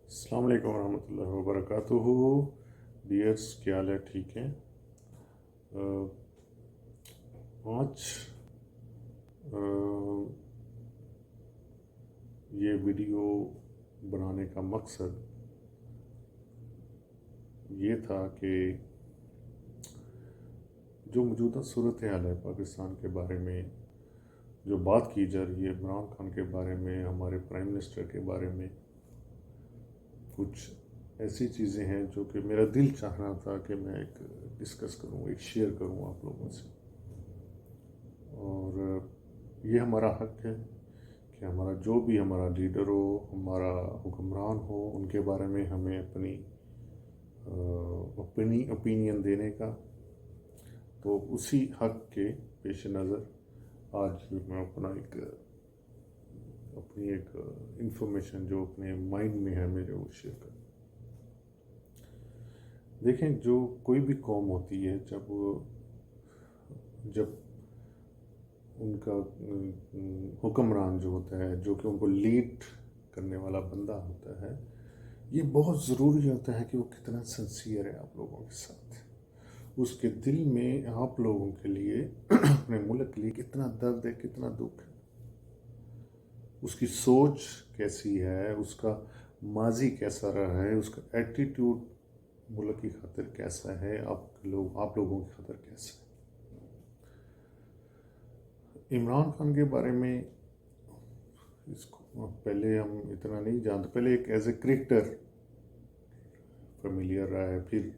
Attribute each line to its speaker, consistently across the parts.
Speaker 1: अस्सलाम वालेकुम रहमतुल्लाहि व बरकातुहू। डियर्स, क्या हाल है? ठीक है। आज ये वीडियो बनाने का मकसद ये था कि जो मौजूदा सूरत हाल है पाकिस्तान के बारे में, जो बात की जा रही है इमरान खान के बारे में, हमारे प्राइम मिनिस्टर के बारे में, कुछ ऐसी चीज़ें हैं जो कि मेरा दिल चाह रहा था कि मैं एक डिस्कस करूं, एक शेयर करूं आप लोगों से। और ये हमारा हक है कि हमारा जो भी हमारा लीडर हो, हमारा हुक्मरान हो, उनके बारे में हमें अपनी ओपिनियन देने का। तो उसी हक के पेश नज़र आज मैं अपनी एक इंफॉर्मेशन जो अपने माइंड में है मेरे, वो शेयर कर। देखें, जो कोई भी कौम होती है, जब उनका हुक्मरान जो होता है, जो कि उनको लीड करने वाला बंदा होता है, ये बहुत ज़रूरी होता है कि वो कितना सिंसियर है आप लोगों के साथ। उसके दिल में आप लोगों के लिए अपने मुल्क के लिए कितना दर्द है, कितना दुख है, उसकी सोच कैसी है, उसका माजी कैसा रहा है, उसका एटीट्यूड मुल्क की खातिर कैसा है, आप लोगों की खातिर कैसा है। इमरान खान के बारे में इसको पहले हम इतना नहीं जानते। पहले एक एज ए क्रिकेटर फेमिलियर रहा है, फिर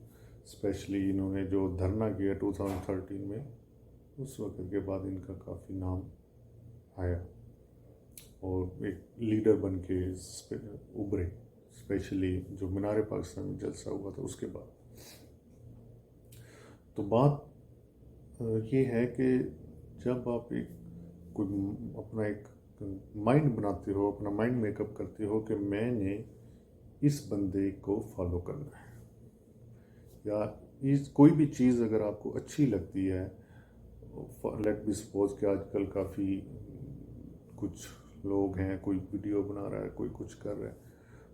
Speaker 1: स्पेशली इन्होंने जो धरना किया 2013 में, उस वक्त के बाद इनका काफ़ी नाम आया और एक लीडर बन के उभरे, स्पेशली जो मीनार पाकिस्तान में जलसा हुआ था उसके बाद। तो बात ये है कि जब आप अपना एक माइंड बनाते हो, अपना माइंड मेकअप करते हो कि मैंने इस बंदे को फॉलो करना है, या कोई भी चीज़ अगर आपको अच्छी लगती है, लेट बी सपोज कि आजकल काफ़ी कुछ लोग हैं, कोई वीडियो बना रहा है, कोई कुछ कर रहा है,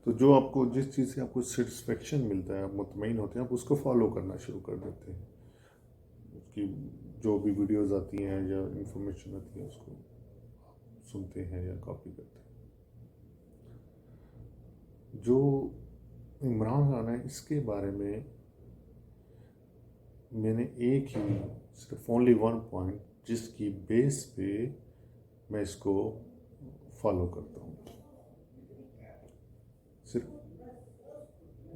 Speaker 1: तो जो आपको जिस चीज़ से आपको सेटिस्फेक्शन मिलता है, आप मुतमईन होते हैं, आप उसको फॉलो करना शुरू कर देते हैं। उसकी जो भी वीडियोस आती हैं या इंफॉर्मेशन आती है, उसको सुनते हैं या कॉपी करते हैं। जो इमरान खान है, इसके बारे में मैंने एक ही, सिर्फ ओनली वन पॉइंट, जिसकी बेस पे मैं इसको फॉलो करता हूँ, सिर्फ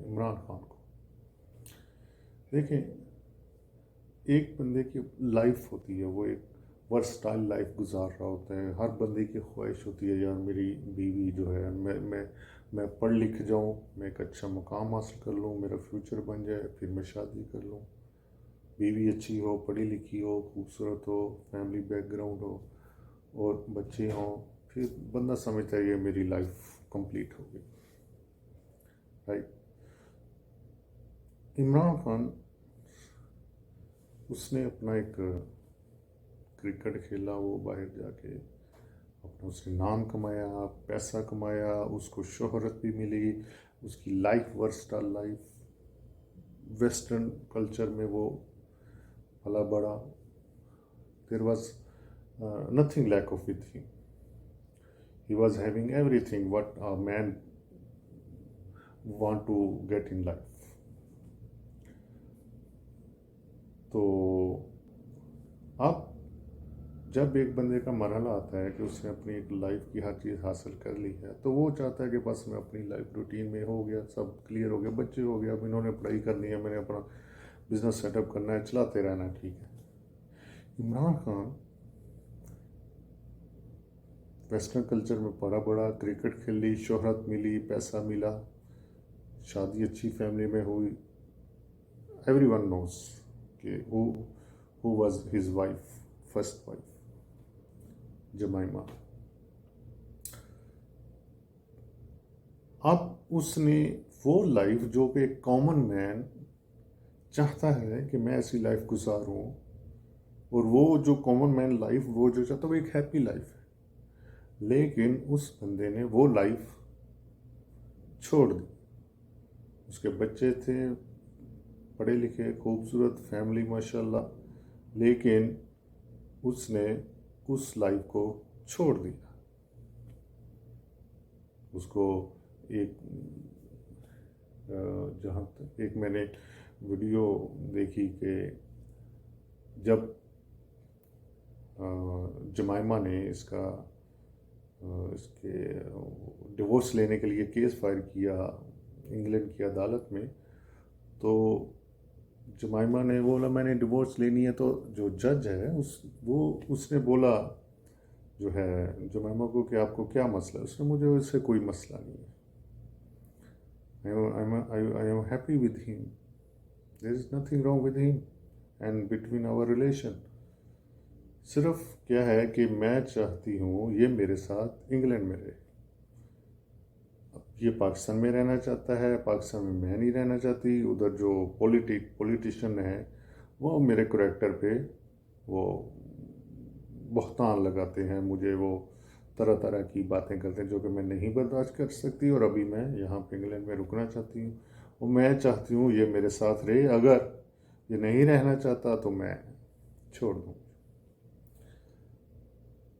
Speaker 1: इमरान खान को। देखें, एक बंदे की लाइफ होती है, वो एक वर्सटाइल लाइफ गुजार रहा होता है। हर बंदे की ख्वाहिश होती है, यार मेरी बीवी जो है, मैं पढ़ लिख जाऊँ, मैं एक अच्छा मुकाम हासिल कर लूँ, मेरा फ्यूचर बन जाए, फिर मैं शादी कर लूँ, बीवी अच्छी हो, पढ़ी लिखी हो, खूबसूरत हो, फैमिली बैकग्राउंड हो और बच्चे हों, फिर बंदा समझता है ये मेरी लाइफ कंप्लीट हो गई, राइट। इमरान खान, उसने अपना एक क्रिकेट खेला, वो बाहर जाके अपना उसने नाम कमाया, पैसा कमाया, उसको शोहरत भी मिली, उसकी life versatile life, western culture में वो पला बड़ा। There was nothing lack of with him. He was having everything what a man want to get in life. तो अब जब एक बंदे का मरहला आता है कि उसने अपनी एक लाइफ की हर चीज़ हासिल कर ली है, तो वो चाहता है कि बस मैं अपनी लाइफ रूटीन में हो गया, सब क्लियर हो गया, बच्चे हो गया, अब इन्होंने पढ़ाई करनी है, मैंने अपना बिजनेस सेटअप करना है, चलाते रहना है, ठीक है। इमरान खान वेस्टर्न कल्चर में पला बड़ा, क्रिकेट खेली, शोहरत मिली, पैसा मिला, शादी अच्छी फैमिली में हुई। एवरीवन नोज कि who was his wife, first wife, जमाइमा। अब उसने वो लाइफ जो कि एक कॉमन मैन चाहता है कि मैं ऐसी लाइफ गुजारूं, और वो जो कॉमन मैन लाइफ वो जो चाहता है वो एक हैप्पी लाइफ है, लेकिन उस बंदे ने वो लाइफ छोड़ दी। उसके बच्चे थे, पढ़े लिखे, खूबसूरत फैमिली माशाल्लाह, लेकिन उसने उस लाइफ को छोड़ दिया। उसको एक जहाँ तक एक मैंने वीडियो देखी कि जब जमाइमा ने इसके डिवोर्स लेने के लिए केस फाइल किया इंग्लैंड की अदालत में, तो जमाइमा ने बोला मैंने डिवोर्स लेनी है, तो जो जज है उसने बोला जो है जमाइमा को कि आपको क्या मसला है। उसने मुझे इससे कोई मसला नहीं है, I am happy with him, there is nothing wrong with him and between our relation. सिर्फ क्या है कि मैं चाहती हूँ ये मेरे साथ इंग्लैंड में रहे। ये पाकिस्तान में रहना चाहता है, पाकिस्तान में मैं नहीं रहना चाहती। उधर जो पॉलिटिशियन है वो मेरे करैक्टर पे वो बहतान लगाते हैं, मुझे वो तरह तरह की बातें करते हैं जो कि मैं नहीं बर्दाश्त कर सकती। और अभी मैं यहाँ पे इंग्लैंड में रुकना चाहती हूँ और मैं चाहती हूँ ये मेरे साथ रहे। अगर ये नहीं रहना चाहता तो मैं छोड़ दूँ।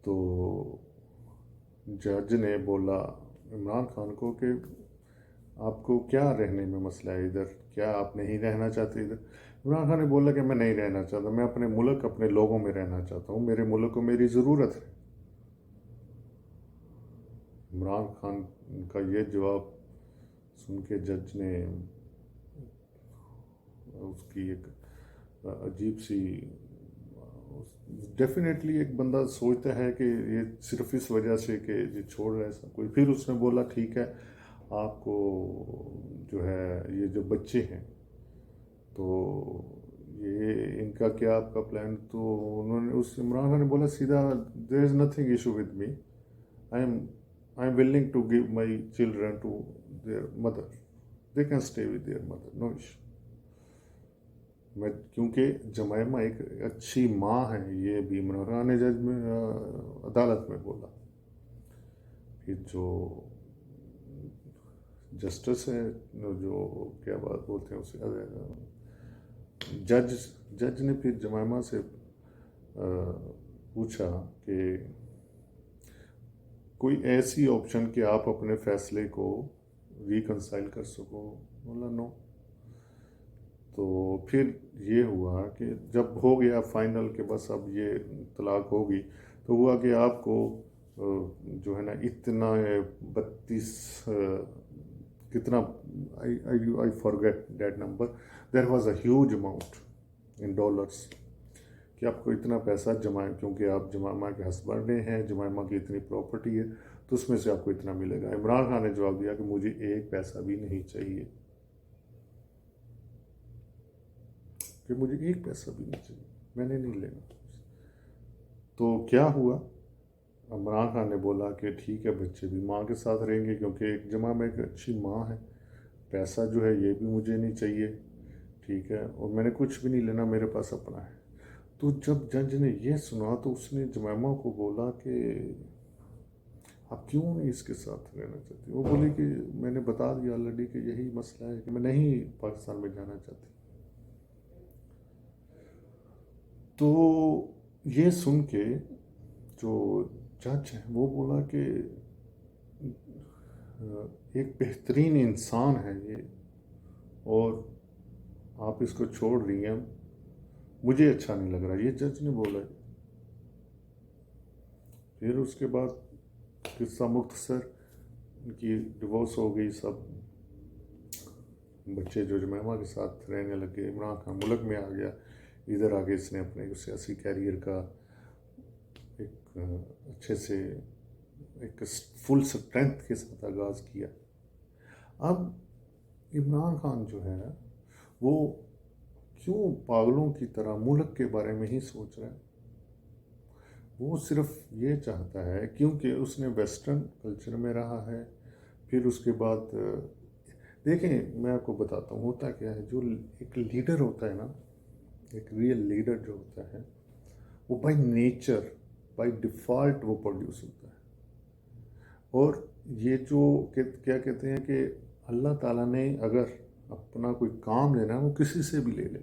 Speaker 1: तो जज ने बोला इमरान खान को कि आपको क्या रहने में मसला है इधर, क्या आप नहीं रहना चाहते इधर? इमरान खान ने बोला कि मैं नहीं रहना चाहता, मैं अपने मुल्क अपने लोगों में रहना चाहता हूँ, मेरे मुल्क को मेरी ज़रूरत है। इमरान खान का ये जवाब सुन के जज ने उसकी एक अजीब सी डेफिनेटली एक बंदा सोचता है कि ये सिर्फ इस वजह से कि ये छोड़ रहा है सब कोई। फिर उसने बोला ठीक है आपको जो है ये जो बच्चे हैं तो ये इनका क्या आपका प्लान? तो उन्होंने उस इमरान खान ने बोला सीधा there is nothing issue with me, I am willing to give my children to their mother, they can stay with their mother, no issue. मैं क्योंकि जमाइमा एक अच्छी माँ है, ये भी इमरान खान ने जज में अदालत में बोला। फिर जो जस्टिस है जो क्या बात बोलते हैं उसे जज ने फिर जमाइमा से पूछा कि कोई ऐसी ऑप्शन कि आप अपने फैसले को रिकंसाइल कर सको? बोला नो। तो फिर ये हुआ कि जब हो गया फाइनल के बस अब ये तलाक होगी, तो हुआ कि आपको जो है ना इतना 32 कितना I forget that number, there was a huge amount in dollars कि आपको इतना पैसा जमा, क्योंकि आप जमाइमा के हस्बैंड हैं, जमाइमा की इतनी प्रॉपर्टी है तो उसमें से आपको इतना मिलेगा। इमरान खान ने जवाब दिया कि मुझे एक पैसा भी नहीं चाहिए, कि मुझे एक पैसा भी नहीं चाहिए, मैंने नहीं लेना। तो क्या हुआ, इमरान खान ने बोला कि ठीक है बच्चे भी माँ के साथ रहेंगे क्योंकि एक जमा में एक अच्छी माँ है, पैसा जो है ये भी मुझे नहीं चाहिए, ठीक है, और मैंने कुछ भी नहीं लेना, मेरे पास अपना है। तो जब जज ने ये सुना तो उसने जमाइमा को बोला कि आप क्यों नहीं इसके साथ रहना चाहती? वो बोली कि मैंने बता दिया ऑलरेडी कि यही मसला है कि मैं नहीं पाकिस्तान में जाना चाहती। तो ये सुन के जो जज है वो बोला कि एक बेहतरीन इंसान है ये और आप इसको छोड़ रही हैं, मुझे अच्छा नहीं लग रहा, ये जज ने बोला। फिर उसके बाद किस्सा मुख्तसर, उनकी डिवोर्स हो गई, सब बच्चे जो जमाइमा के साथ रहने लगे, इमरान खान मुल्क में आ गया, इधर आके इसने अपने सियासी कैरियर का एक अच्छे से एक फुल स्ट्रेंथ के साथ आगाज़ किया। अब इमरान खान जो है वो क्यों पागलों की तरह मुल्क के बारे में ही सोच रहा है? वो सिर्फ ये चाहता है क्योंकि उसने वेस्टर्न कल्चर में रहा है। फिर उसके बाद देखें मैं आपको बताता हूँ होता क्या है, जो एक लीडर होता है ना, एक रियल लीडर जो होता है वो बाय नेचर बाय डिफ़ॉल्ट वो प्रोड्यूस होता है। और ये जो क्या कहते हैं कि अल्लाह ताला ने अगर अपना कोई काम लेना है वो किसी से भी ले ले,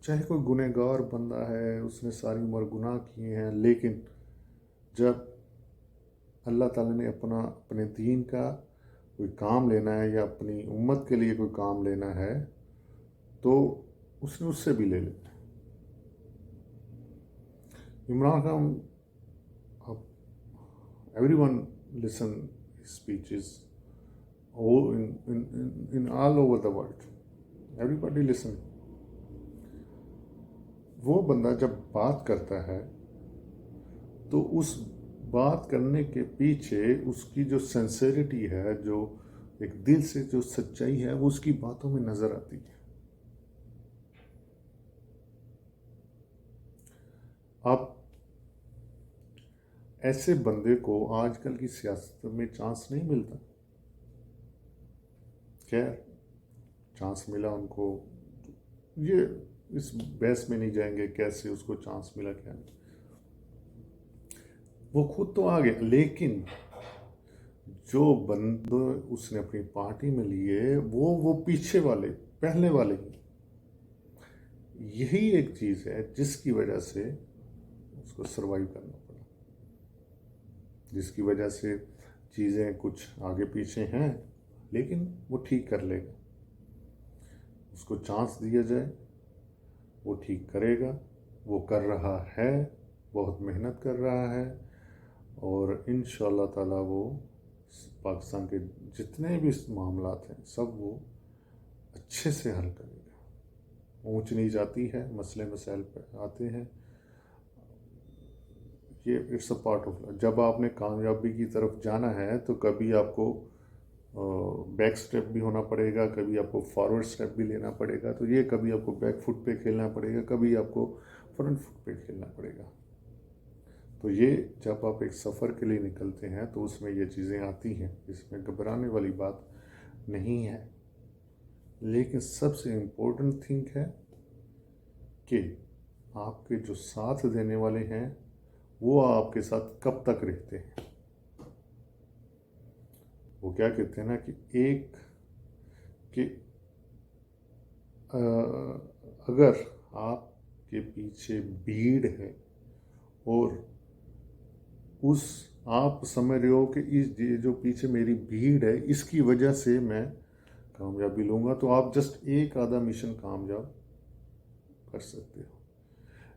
Speaker 1: चाहे कोई गुनहगार बंदा है, उसने सारी उम्र गुनाह किए हैं, लेकिन जब अल्लाह ताला ने अपने दीन का कोई काम लेना है या अपनी उम्मत के लिए कोई काम लेना है तो उसने उससे भी ले लेना है। Imran Khan, everyone listen his speeches in all over the world, everybody listen। वो बंदा जब बात करता है तो उस बात करने के पीछे उसकी जो सिंसेरिटी है, जो एक दिल से जो सच्चाई है, वो उसकी बातों में नजर आती है। अब ऐसे बंदे को आजकल की सियासत में चांस नहीं मिलता। खैर, चांस मिला उनको, ये इस बहस में नहीं जाएंगे कैसे उसको चांस मिला क्या नहीं, वो खुद तो आ गया, लेकिन जो बंदे उसने अपनी पार्टी में लिए वो पीछे वाले, पहले वाले ही। यही एक चीज है जिसकी वजह से उसको सरवाइव करना पड़ा, जिसकी वजह से चीज़ें कुछ आगे पीछे हैं, लेकिन वो ठीक कर लेगा। उसको चांस दिया जाए, वो ठीक करेगा, वो कर रहा है, बहुत मेहनत कर रहा है, और इंशाअल्लाह ताला वो पाकिस्तान के जितने भी मामलात हैं सब वो अच्छे से हल करेगा। ऊंच नीच आती है, मसले मसाइल पर आते हैं, ये इट्स अ पार्ट ऑफ। जब आपने कामयाबी की तरफ जाना है तो कभी आपको बैक स्टेप भी होना पड़ेगा, कभी आपको फॉरवर्ड स्टेप भी लेना पड़ेगा, तो ये कभी आपको बैक फुट पे खेलना पड़ेगा, कभी आपको फ्रंट फुट पे खेलना पड़ेगा। तो ये जब आप एक सफ़र के लिए निकलते हैं तो उसमें ये चीज़ें आती हैं, इसमें घबराने वाली बात नहीं है। लेकिन सबसे इम्पोर्टेंट थिंग है कि आपके जो साथ देने वाले हैं वो आपके साथ कब तक रहते हैं। वो क्या कहते हैं ना कि एक कि अगर आपके पीछे भीड़ है और उस आप समझ रहे हो कि इस ये जो पीछे मेरी भीड़ है इसकी वजह से मैं कामयाबी लूँगा, तो आप जस्ट एक आधा मिशन कामयाब कर सकते हो।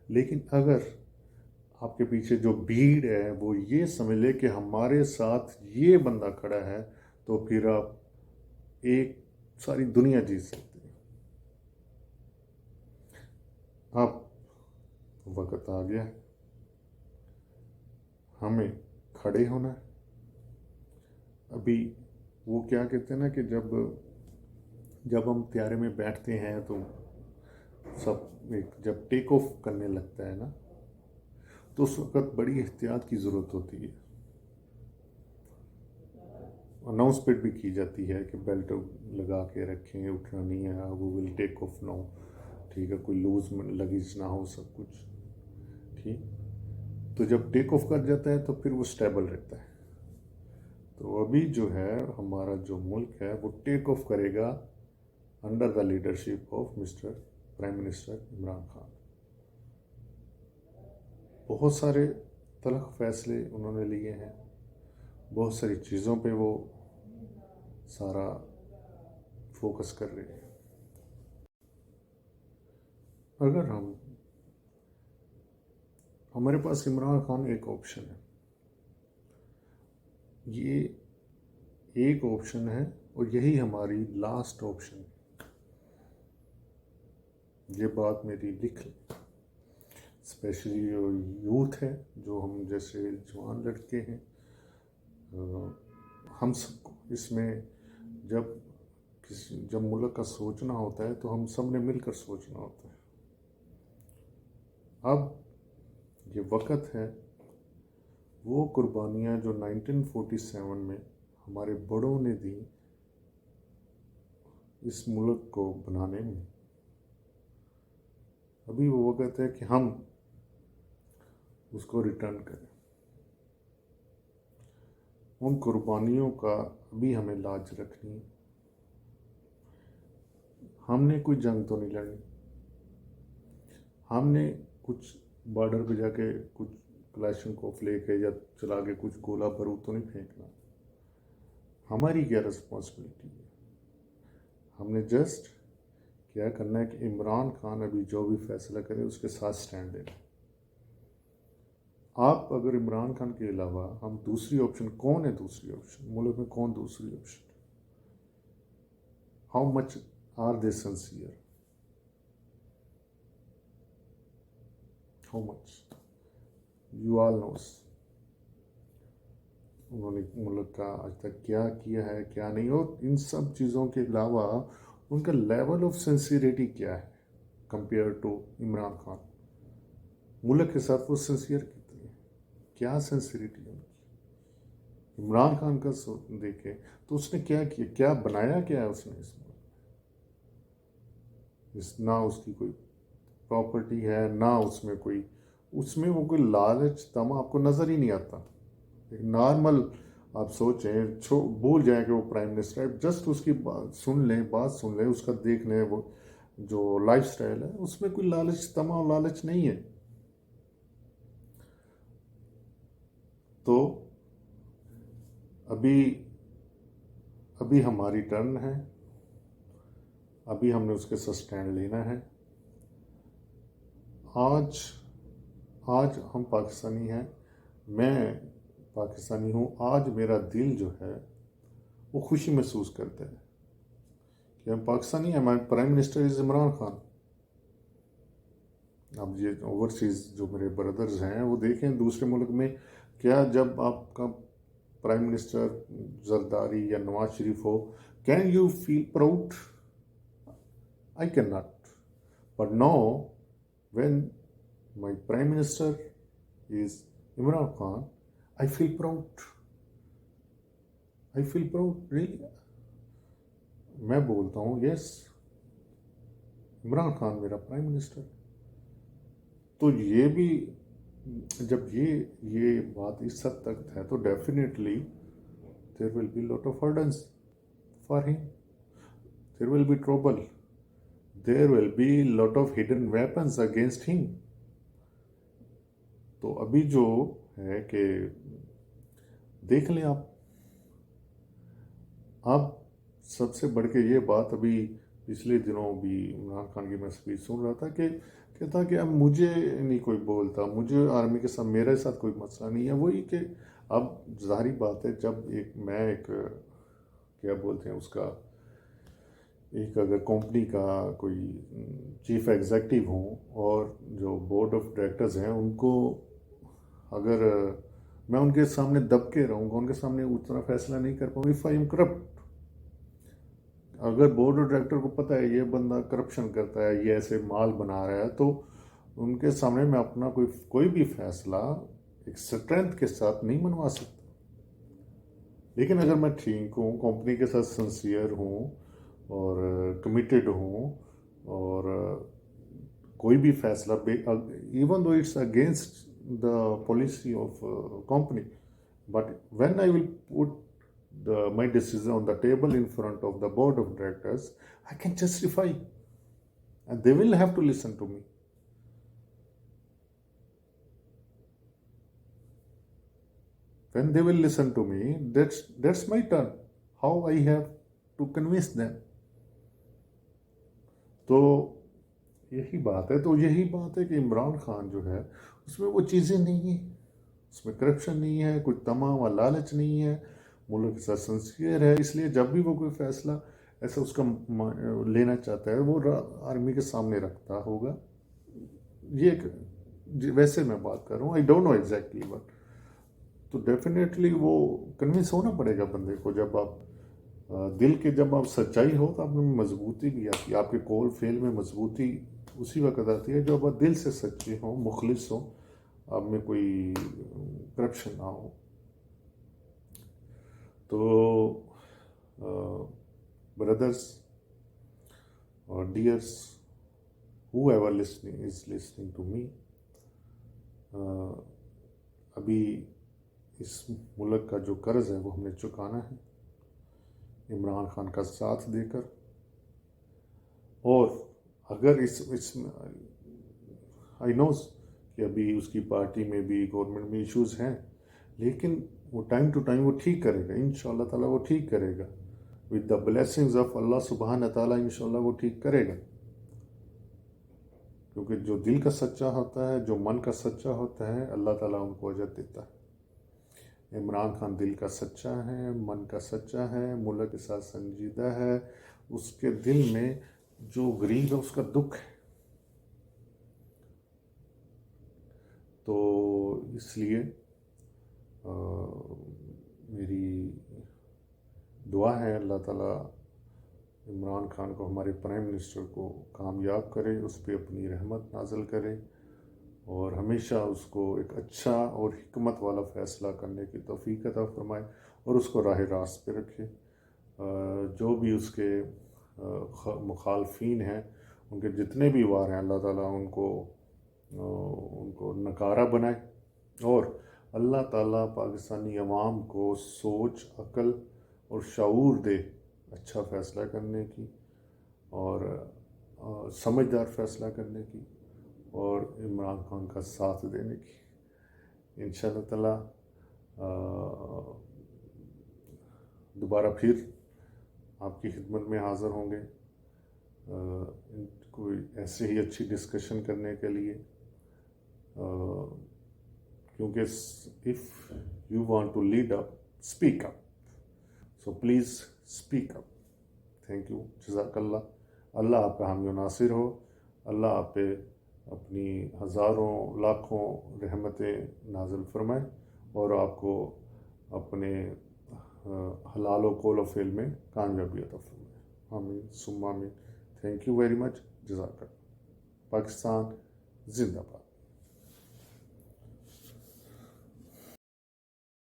Speaker 1: लेकिन अगर आपके पीछे जो भीड़ है वो ये समझ ले कि हमारे साथ ये बंदा खड़ा है, तो फिर आप एक सारी दुनिया जीत सकते हैं। अब वक्त आ गया, हमें खड़े होना है। अभी वो क्या कहते हैं ना कि जब हम त्यारे में बैठते हैं तो सब एक जब टेक ऑफ करने लगता है ना, तो उस वक्त बड़ी एहतियात की ज़रूरत होती है। अनाउंसमेंट भी की जाती है कि बेल्ट लगा के रखें, उठना नहीं है, वो विल टेक ऑफ नाउ, ठीक है, कोई लूज लगेज ना हो, सब कुछ ठीक। तो जब टेक ऑफ कर जाता है तो फिर वो स्टेबल रहता है। तो अभी जो है हमारा जो मुल्क है वो टेक ऑफ करेगा under the leadership of mister prime minister Imran Khan. बहुत सारे तलख फैसले उन्होंने लिए हैं, बहुत सारी चीज़ों पे वो सारा फोकस कर रहे हैं। अगर हमारे पास इमरान खान एक ऑप्शन है, ये एक ऑप्शन है और यही हमारी लास्ट ऑप्शन है। ये बात मेरी लिख लें, स्पेशली जो यूथ है, जो हम जैसे जवान लड़के हैं, हम सबको इसमें जब मुल्क का सोचना होता है तो हम सब ने मिलकर सोचना होता है। अब ये वक्त है, वो कुर्बानियाँ जो 1947 में हमारे बड़ों ने दी इस मुल्क को बनाने में, अभी वो वक्त है कि हम उसको रिटर्न करें। उन कुर्बानियों का अभी हमें लाज रखनी है। हमने कोई जंग तो नहीं लड़नी, हमने कुछ बॉर्डर पे जाके कुछ क्लाशनकोफ लेके या चला के कुछ गोला बारूद तो नहीं फेंकना। हमारी क्या रिस्पॉन्सिबिलिटी है? हमने जस्ट क्या करना है कि इमरान खान अभी जो भी फैसला करे उसके साथ स्टैंड लेना। आप अगर इमरान खान के अलावा हम दूसरी ऑप्शन, कौन है दूसरी ऑप्शन मुल्क में, कौन दूसरी option? How much are they sincere? How much? You all knows उन्होंने मुल्क का आज तक क्या किया है क्या नहीं, और इन सब चीज़ों के अलावा उनका लेवल ऑफ सिंसियरिटी क्या है कंपेयर टू इमरान खान। मुल्क के साथ वो सिंसियर कितनी है, क्या सिंसियरिटी है उनकी? इमरान खान का देखें तो उसने क्या किया, क्या बनाया, क्या है उसने इस मुल्क में? ना उसकी कोई प्रॉपर्टी है, ना उसमें कोई, उसमें वो कोई लालच तमा आपको नज़र ही नहीं आता। एक नॉर्मल आप सोचें, भूल जाएं कि वो प्राइम मिनिस्टर है, जस्ट उसकी बात सुन लें, उसका देख लें, वो जो लाइफ स्टाइल है उसमें कोई लालच तमा लालच नहीं है। तो अभी अभी हमारी टर्न है, अभी हमने उसके साथ स्टैंड लेना है। आज आज हम पाकिस्तानी हैं, मैं पाकिस्तानी हूँ। आज मेरा दिल जो है वो खुशी महसूस करता है कि हम पाकिस्तानी हैं, हमारे prime minister is Imran Khan. अब ये ओवरसीज़ जो मेरे ब्रदर्स हैं वो देखें दूसरे मुल्क में, क्या जब आपका प्राइम मिनिस्टर जरदारी या नवाज शरीफ हो, can you feel proud? I can not. But no, when my prime minister is Imran Khan, I feel proud. I feel proud really. मैं बोलता हूँ यस, इमरान खान मेरा प्राइम मिनिस्टर। तो ये भी, जब ये बात इस हद तक है तो definitely there will be lot of hurdles for him, there will be trouble, there will be lot of hidden weapons against him. तो अभी जो है कि देख लें आप, अब सबसे बढ़ के ये बात, अभी पिछले दिनों भी इमरान खान की मैं स्पीच सुन रहा था कि कहता कि अब मुझे नहीं कोई बोलता, मुझे आर्मी के साथ, मेरे साथ कोई मसला नहीं है। वही कि अब जाहिर बात है, जब एक क्या बोलते हैं उसका, एक अगर कंपनी का कोई चीफ एग्जीक्यूटिव हूँ और जो बोर्ड ऑफ डायरेक्टर्स हैं उनको अगर मैं उनके सामने दब के रहूँगा, उनके सामने उतना फैसला नहीं कर पाऊँगा, इफ़ आई एम करप्ट, अगर बोर्ड ऑफ डायरेक्टर को पता है ये बंदा करप्शन करता है, ये ऐसे माल बना रहा है, तो उनके सामने मैं अपना कोई भी फैसला एक स्ट्रेंथ के साथ नहीं मनवा सकता। लेकिन अगर मैं ठीक हूँ, कंपनी के साथ सिंसियर हूँ और कमिटेड हूँ, और कोई भी फैसला, even though it's against the policy of company, but when I will put my decision on the table in front of the board of directors, I can justify, and they will have to listen to me. When they will listen to me, that's my turn. How I have to convince them. तो यही बात है, कि इमरान खान जो है उसमें वो चीज़ें नहीं है, उसमें करप्शन नहीं है, कोई तमा व लालच नहीं है, मुल्क के साथ सिंसियर है। इसलिए जब भी वो कोई फैसला ऐसा उसका लेना चाहता है वो आर्मी के सामने रखता होगा। ये वैसे मैं बात कर रहा हूँ, I don't know exactly, but तो डेफिनेटली वो कन्विंस होना पड़ेगा बंदे को। जब आप दिल के, जब आप सच्चाई हो तो आप में मजबूती भी आती है, आपके कॉल फेल में मजबूती उसी वक्त आती है जब आप दिल से सच्चे हों, मुखलिस हो, आप में कोई करप्शन ना हो। तो brothers or dears, whoever is listening to me, अभी इस मुल्क का जो कर्ज है वो हमने चुकाना है, इमरान खान का साथ देकर। और अगर इस आई नोज कि अभी उसकी पार्टी में भी गवर्नमेंट में इश्यूज हैं, लेकिन वो टाइम टू टाइम वो ठीक करेगा, इंशाल्लाह ताला वो ठीक करेगा। विद द ब्लेसिंग्स ऑफ अल्लाह सुबहान ताला इंशाल्लाह वो ठीक करेगा। क्योंकि जो दिल का सच्चा होता है, जो मन का सच्चा होता है, अल्लाह ताला उनको अजर देता है। इमरान खान दिल का सच्चा है, मन का सच्चा है, मुल्क के साथ संजीदा है, उसके दिल में जो गरीब है उसका दुख है। तो इसलिए मेरी दुआ है अल्लाह ताला इमरान खान को, हमारे प्राइम मिनिस्टर को कामयाब करे, उस पर अपनी रहमत नाज़िल करे और हमेशा उसको एक अच्छा और हिकमत वाला फ़ैसला करने की तौफीक अता फरमाए और उसको राह रास्त पे रखे। जो भी उसके मुखालफीन हैं, उनके जितने भी वार हैं, अल्लाह ताला उनको नकारा बनाए और अल्लाह ताला पाकिस्तानी अवाम को सोच, अक़ल और शऊर दे अच्छा फ़ैसला करने की और समझदार फ़ैसला करने की और इमरान खान का साथ देने की। इंशाअल्लाह ताला दोबारा फिर आपकी खिदमत में हाज़िर होंगे कोई ऐसे ही अच्छी डिस्कशन करने के लिए, क्योंकि if you want to lead up, speak up, so please speak up. Thank you, जज़ाकल्लाह। अल्लाह आपका हामी व नासिर हो, अल्लाह आप पे अपनी हज़ारों लाखों रहमतें नाज़िल फरमाए और आपको अपने हलाल व कौल व फ़िल में कामयाबी अता फरमाए। आमीन सुम्मा आमीन। थैंक यू वेरी मच, जज़ाकल्लाह। पाकिस्तान जिंदाबाद।